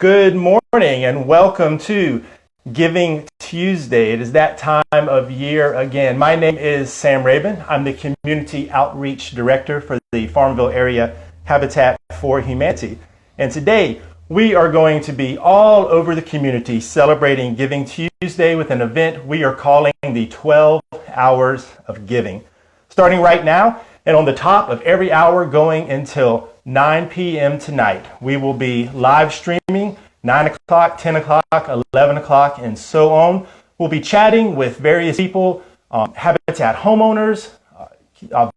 Good morning and welcome to Giving Tuesday. It is that time of year again. My name is Sam Rabin. I'm the Community Outreach Director for the Farmville Area Habitat for Humanity. And today we are going to be all over the community celebrating Giving Tuesday with an event we are calling the 12 Hours of Giving. Starting right now and on the top of every hour going until 9 p.m. tonight, we will be live streaming 9 o'clock, 10 o'clock, 11 o'clock, and so on. We'll be chatting with various people, Habitat homeowners,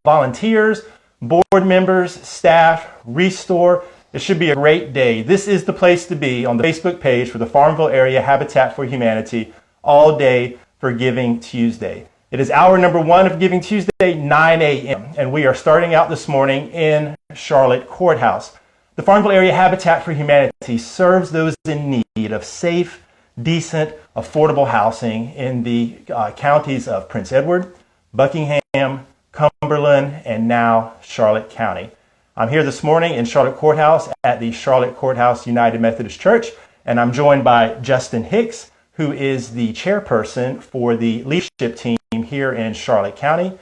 volunteers, board members, staff, Restore. It should be a great day. This is the place to be on the Facebook page for the Farmville Area Habitat for Humanity all day for Giving Tuesday. It is hour number 1 of Giving Tuesday, 9 a.m., and we are starting out this morning in Charlotte Courthouse. The Farmville Area Habitat for Humanity serves those in need of safe, decent, affordable housing in the counties of Prince Edward, Buckingham, Cumberland, and now Charlotte County. I'm here this morning in Charlotte Courthouse at the Charlotte Courthouse United Methodist Church, and I'm joined by Justin Hicks, who is the chairperson for the leadership team here in Charlotte County.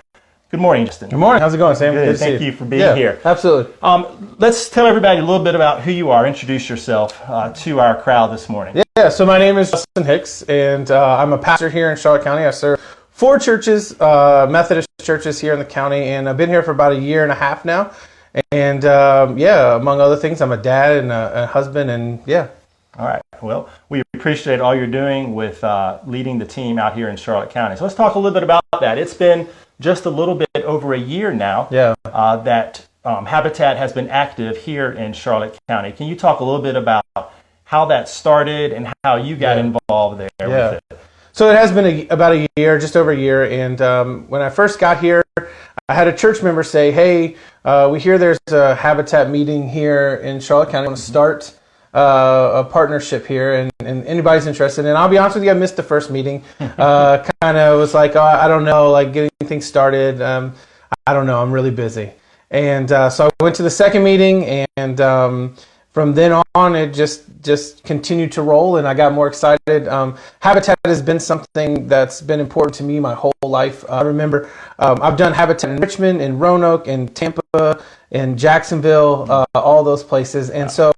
Good morning, Justin. Good morning. How's it going, Sam? Good. Thank you for being here. Absolutely. Let's tell everybody a little bit about who you are. Introduce yourself to our crowd this morning. Yeah, so my name is Justin Hicks, and I'm a pastor here in Charlotte County. I serve 4 churches, Methodist churches here in the county, and I've been here for about a year and a half now. And among other things, I'm a dad and a husband, and yeah. All right. Well, we appreciate all you're doing with leading the team out here in Charlotte County. So let's talk a little bit about that. It's been just a little bit over a year now that Habitat has been active here in Charlotte County. Can you talk a little bit about how that started and how you got involved there with it? So it has been about a year, just over a year. And when I first got here, I had a church member say, hey, we hear there's a Habitat meeting here in Charlotte County. I want to start a partnership here, and anybody's interested. And I'll be honest with you, I missed the first meeting. Kind of was like, oh, I don't know, like getting things started. I don't know, I'm really busy. And so I went to the second meeting, and from then on, it just continued to roll, and I got more excited. Habitat has been something that's been important to me my whole life. I remember I've done Habitat in Richmond, in Roanoke, in Tampa, in Jacksonville, all those places. And so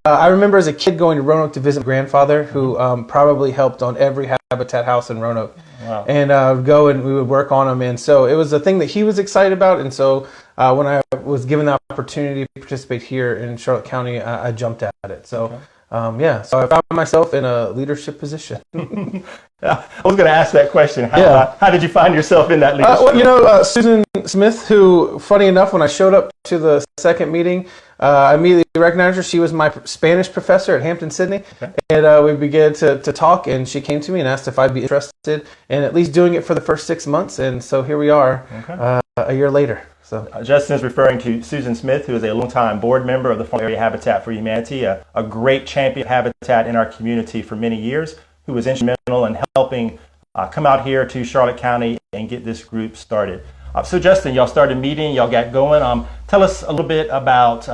I remember as a kid going to Roanoke to visit my grandfather, who probably helped on every Habitat house in Roanoke. Wow. And go and we would work on them. And so it was a thing that he was excited about. And so when I was given the opportunity to participate here in Charlotte County, I jumped at it. So, so I found myself in a leadership position. I was going to ask that question. How did you find yourself in that leadership? Susan Smith, who, funny enough, when I showed up to the second meeting, I immediately recognized her. She was my Spanish professor at Hampton-Sydney, and we began to talk, and she came to me and asked if I'd be interested in at least doing it for the first 6 months, and so here we are a year later. So Justin is referring to Susan Smith, who is a longtime board member of the Farmville Area Habitat for Humanity, a great champion of habitat in our community for many years, who was instrumental in helping come out here to Charlotte County and get this group started. So Justin, y'all started meeting, y'all got going. Tell us a little bit about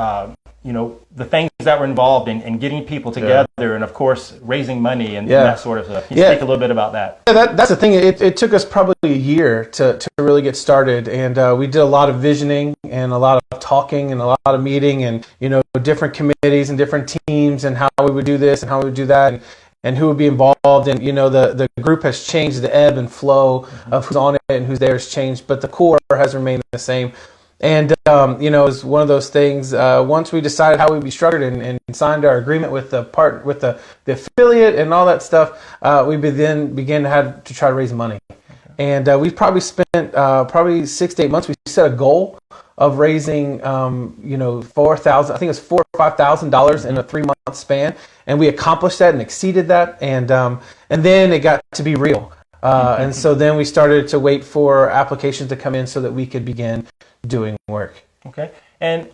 the things that were involved in getting people together and, of course, raising money and that sort of stuff. Can you speak a little bit about that? Yeah, that's the thing. It took us probably a year to really get started, and we did a lot of visioning and a lot of talking and a lot of meeting and, different committees and different teams and how we would do this and how we would do that and who would be involved. And, the group has changed, the ebb and flow of who's on it and who's there has changed, but the core has remained the same. And, it was one of those things, once we decided how we'd be structured and signed our agreement with the affiliate and all that stuff, we then began to try to raise money. And we probably spent 6 to 8 months. We set a goal of raising, $4,000, I think it was $4,000 or $5,000 in a 3-month span. And we accomplished that and exceeded that. And then it got to be real. And so then we started to wait for applications to come in so that we could begin doing work. Okay. And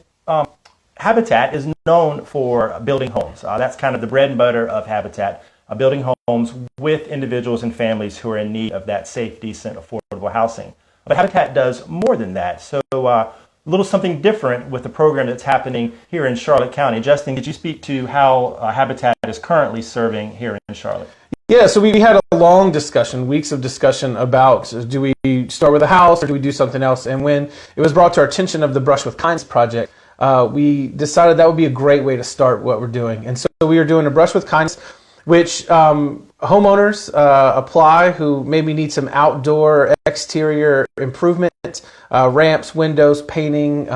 Habitat is known for building homes. That's kind of the bread and butter of Habitat, building homes with individuals and families who are in need of that safe, decent, affordable housing. But Habitat does more than that. So little something different with the program that's happening here in Charlotte County. Justin, could you speak to how Habitat is currently serving here in Charlotte? Yeah, so we had a long discussion, weeks of discussion about do we start with a house or do we do something else? And when it was brought to our attention of the Brush with Kindness project, we decided that would be a great way to start what we're doing. And so we are doing a Brush with Kindness, which homeowners apply who maybe need some outdoor exterior improvement, ramps, windows, painting,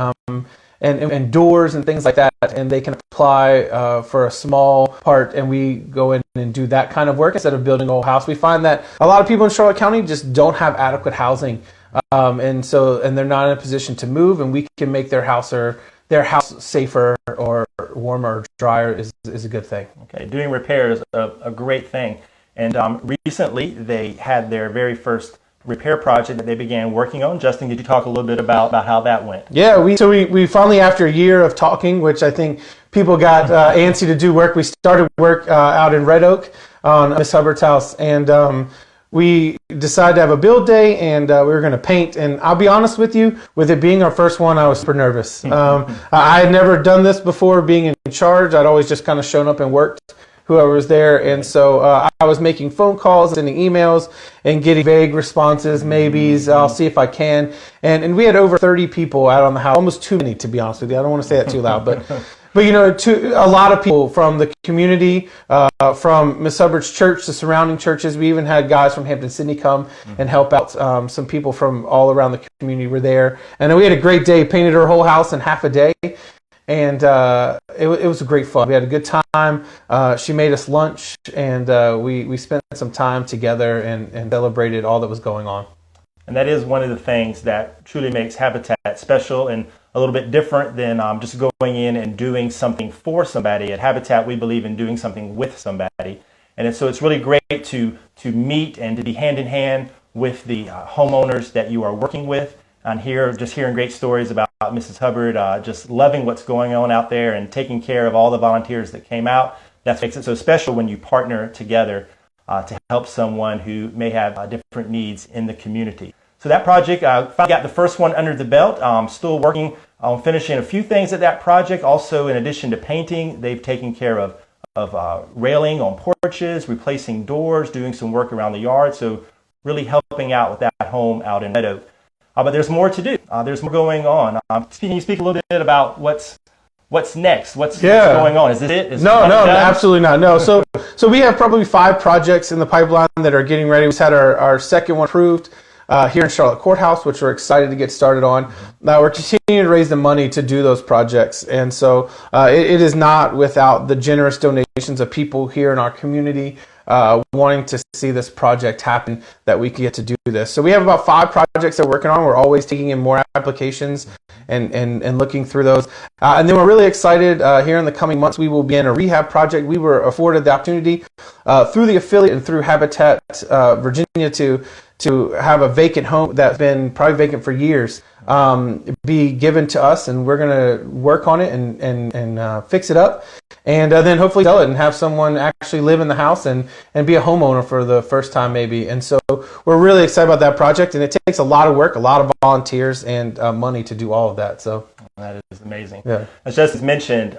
and doors and things like that, and they can apply for a small part, and we go in and do that kind of work instead of building a whole house. We find that a lot of people in Charlotte County just don't have adequate housing, and they're not in a position to move, and we can make their house safer or warmer or drier is a good thing. Okay, doing repairs is a great thing, and recently they had their very first repair project that they began working on. Justin, could you talk a little bit about how that went? Yeah, we finally, after a year of talking, which I think people got antsy to do work, we started work out in Red Oak on Miss Hubbard's house, and we decided to have a build day, and we were going to paint. And I'll be honest with you, with it being our first one, I was super nervous. I had never done this before, being in charge. I'd always just kind of shown up and worked whoever was there. And so I was making phone calls, sending emails, and getting vague responses, maybes, I'll see if I can. And we had over 30 people out on the house, almost too many, to be honest with you. I don't want to say that too loud, but a lot of people from the community, from Miss Hubbard's church, the surrounding churches. We even had guys from Hampton Sydney come and help out. Some people from all around the community were there. And then we had a great day, painted her whole house in half a day. And it was a great fun. We had a good time. She made us lunch, and we spent some time together and celebrated all that was going on. And that is one of the things that truly makes Habitat special and a little bit different than just going in and doing something for somebody. At Habitat, we believe in doing something with somebody. And so it's really great to meet and to be hand in hand with the homeowners that you are working with. And hearing great stories about Mrs. Hubbard, just loving what's going on out there and taking care of all the volunteers that came out. That makes it so special when you partner together to help someone who may have different needs in the community. So that project, finally got the first one under the belt. Still working on finishing a few things at that project. Also, in addition to painting, they've taken care of railing on porches, replacing doors, doing some work around the yard. So really helping out with that home out in Red Oak. But there's more to do. There's more going on. Can you speak a little bit about what's next? What's going on? Is this it? No, absolutely not. No. So we have probably 5 projects in the pipeline that are getting ready. We just had our second one approved here in Charlotte Courthouse, which we're excited to get started on. Now we're continuing to raise the money to do those projects. And so it is not without the generous donations of people here in our community wanting to see this project happen that we can get to do this. So we have about 5 projects that we're working on. We're always taking in more applications and looking through those. And then we're really excited here in the coming months. We will begin a rehab project. We were afforded the opportunity through the affiliate and through Habitat Virginia to have a vacant home that's been probably vacant for years be given to us, and we're going to work on it and fix it up, and then hopefully sell it and have someone actually live in the house and be a homeowner for the first time maybe. And so we're really excited about that project, and it takes a lot of work, a lot of volunteers, and money to do all of that. So that is amazing. Yeah. As Justin mentioned,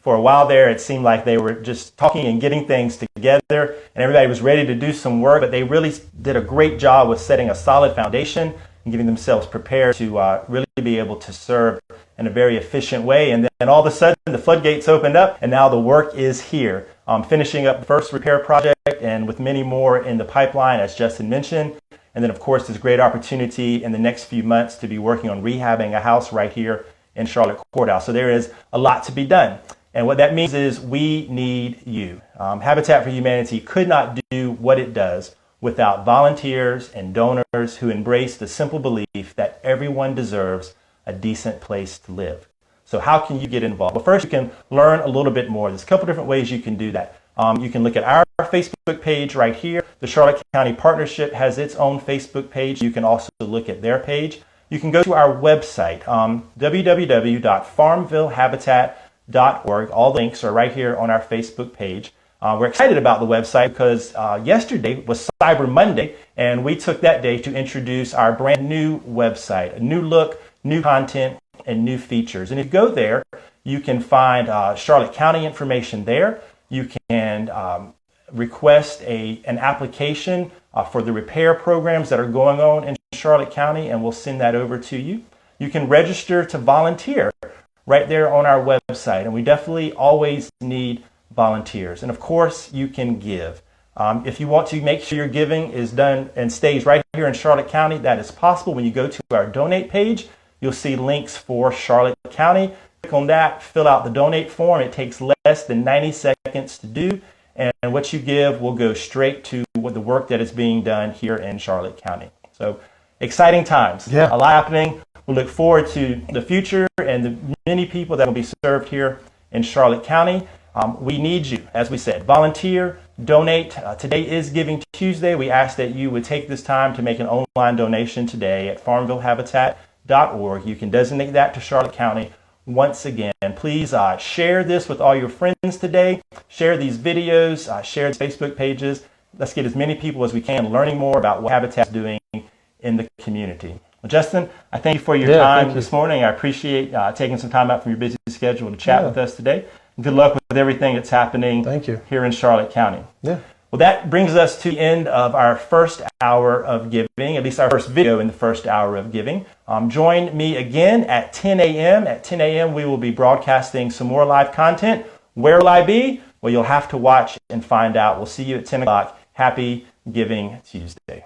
for a while there, it seemed like they were just talking and getting things together, and everybody was ready to do some work, but they really did a great job with setting a solid foundation and getting themselves prepared to really be able to serve in a very efficient way. And then all of a sudden, the floodgates opened up, and now the work is here. Finishing up the first repair project, and with many more in the pipeline, as Justin mentioned. And then, of course, there's great opportunity in the next few months to be working on rehabbing a house right here in Charlotte Courthouse. So there is a lot to be done. And what that means is we need you. Habitat for Humanity could not do what it does without volunteers and donors who embrace the simple belief that everyone deserves a decent place to live. So how can you get involved? Well, first, you can learn a little bit more. There's a couple different ways you can do that. You can look at our Facebook page right here. The Charlotte County Partnership has its own Facebook page. You can also look at their page. You can go to our website, www.farmvillehabitat.org. All the links are right here on our Facebook page. We're excited about the website because yesterday was Cyber Monday, and we took that day to introduce our brand new website, a new look, new content, and new features. And if you go there, you can find Charlotte County information there. You can request an application for the repair programs that are going on in Charlotte County, and we'll send that over to you. You can register to volunteer right there on our website, and we definitely always need volunteers. And of course, you can give. If you want to make sure your giving is done and stays right here in Charlotte County, that is possible. When you go to our donate page, you'll see links for Charlotte County. Click on that, fill out the donate form. It takes less than 90 seconds to do, and what you give will go straight to the work that is being done here in Charlotte County. So exciting times. Yeah. A lot happening. We look forward to the future and the many people that will be served here in Charlotte County. We need you, as we said, volunteer, donate. Today is Giving Tuesday. We ask that you would take this time to make an online donation today at farmvillehabitat.org. You can designate that to Charlotte County. Once again, please share this with all your friends today. Share these videos, share the Facebook pages. Let's get as many people as we can learning more about what Habitat is doing in the community. Well, Justin, I thank you for your time this morning. I appreciate taking some time out from your busy schedule to chat with us today. Good luck with everything that's happening here in Charlotte County. Yeah. Well, that brings us to the end of our first hour of giving, at least our first video in the first hour of giving. Join me again at 10 a.m. At 10 a.m., we will be broadcasting some more live content. Where will I be? Well, you'll have to watch and find out. We'll see you at 10 o'clock. Happy Giving Tuesday.